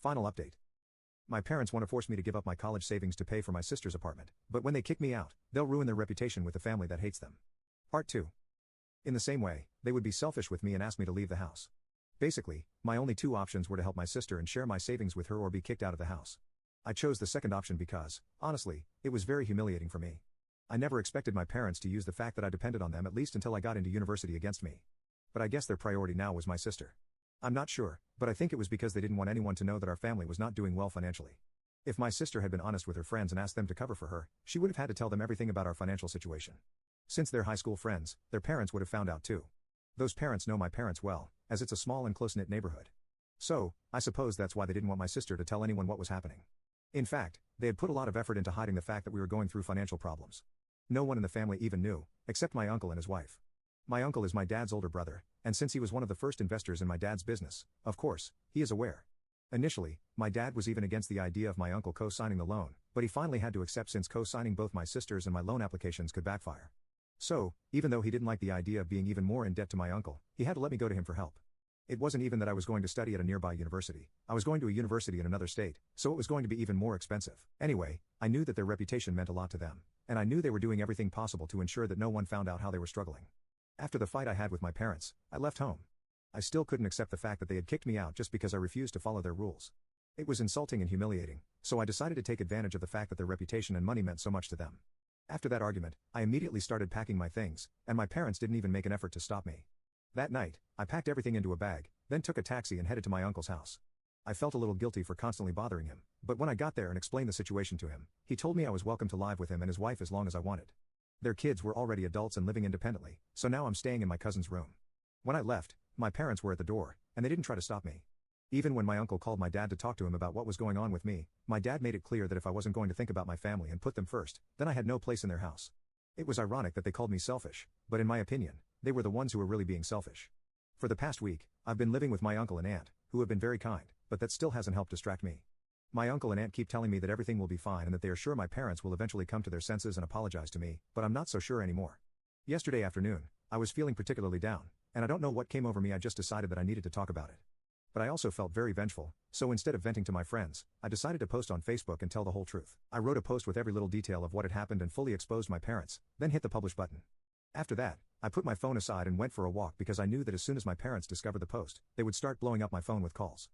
Final update. My parents want to force me to give up my college savings to pay for my sister's apartment, but when they kick me out, they'll ruin their reputation with the family that hates them. Part 2. In the same way, they would be selfish with me and ask me to leave the house. Basically, my only two options were to help my sister and share my savings with her or be kicked out of the house. I chose the second option because, honestly, it was very humiliating for me. I never expected my parents to use the fact that I depended on them at least until I got into university against me. But I guess their priority now was my sister. I'm not sure, but I think it was because they didn't want anyone to know that our family was not doing well financially. If my sister had been honest with her friends and asked them to cover for her, she would have had to tell them everything about our financial situation. Since they're high school friends, their parents would have found out too. Those parents know my parents well, as it's a small and close-knit neighborhood. So, I suppose that's why they didn't want my sister to tell anyone what was happening. In fact, they had put a lot of effort into hiding the fact that we were going through financial problems. No one in the family even knew, except my uncle and his wife. My uncle is my dad's older brother, and since he was one of the first investors in my dad's business, of course, he is aware. Initially, my dad was even against the idea of my uncle co-signing the loan, but he finally had to accept since co-signing both my sister's and my loan applications could backfire. So, even though he didn't like the idea of being even more in debt to my uncle, he had to let me go to him for help. It wasn't even that I was going to study at a nearby university. I was going to a university in another state, so it was going to be even more expensive. Anyway, I knew that their reputation meant a lot to them, and I knew they were doing everything possible to ensure that no one found out how they were struggling. After the fight I had with my parents, I left home. I still couldn't accept the fact that they had kicked me out just because I refused to follow their rules. It was insulting and humiliating, so I decided to take advantage of the fact that their reputation and money meant so much to them. After that argument, I immediately started packing my things, and my parents didn't even make an effort to stop me. That night, I packed everything into a bag, then took a taxi and headed to my uncle's house. I felt a little guilty for constantly bothering him, but when I got there and explained the situation to him, he told me I was welcome to live with him and his wife as long as I wanted. Their kids were already adults and living independently, so now I'm staying in my cousin's room. When I left, my parents were at the door, and they didn't try to stop me. Even when my uncle called my dad to talk to him about what was going on with me, my dad made it clear that if I wasn't going to think about my family and put them first, then I had no place in their house. It was ironic that they called me selfish, but in my opinion, they were the ones who were really being selfish. For the past week, I've been living with my uncle and aunt, who have been very kind, but that still hasn't helped distract me. My uncle and aunt keep telling me that everything will be fine and that they are sure my parents will eventually come to their senses and apologize to me, but I'm not so sure anymore. Yesterday afternoon, I was feeling particularly down, and I don't know what came over me. I just decided that I needed to talk about it. But I also felt very vengeful, so instead of venting to my friends, I decided to post on Facebook and tell the whole truth. I wrote a post with every little detail of what had happened and fully exposed my parents, then hit the publish button. After that, I put my phone aside and went for a walk because I knew that as soon as my parents discovered the post, they would start blowing up my phone with calls.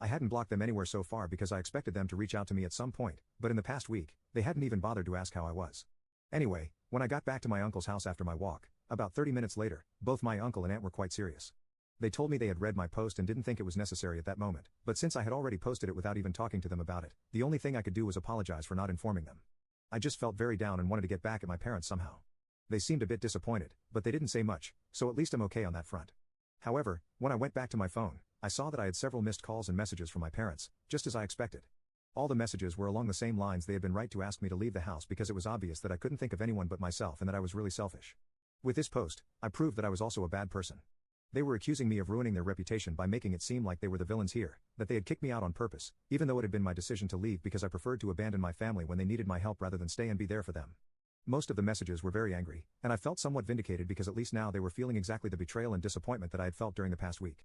I hadn't blocked them anywhere so far because I expected them to reach out to me at some point, but in the past week, they hadn't even bothered to ask how I was. Anyway, when I got back to my uncle's house after my walk, about 30 minutes later, both my uncle and aunt were quite serious. They told me they had read my post and didn't think it was necessary at that moment, but since I had already posted it without even talking to them about it, the only thing I could do was apologize for not informing them. I just felt very down and wanted to get back at my parents somehow. They seemed a bit disappointed, but they didn't say much, so at least I'm okay on that front. However, when I went back to my phone, I saw that I had several missed calls and messages from my parents, just as I expected. All the messages were along the same lines. They had been right to ask me to leave the house because it was obvious that I couldn't think of anyone but myself and that I was really selfish. With this post, I proved that I was also a bad person. They were accusing me of ruining their reputation by making it seem like they were the villains here, that they had kicked me out on purpose, even though it had been my decision to leave because I preferred to abandon my family when they needed my help rather than stay and be there for them. Most of the messages were very angry, and I felt somewhat vindicated because at least now they were feeling exactly the betrayal and disappointment that I had felt during the past week.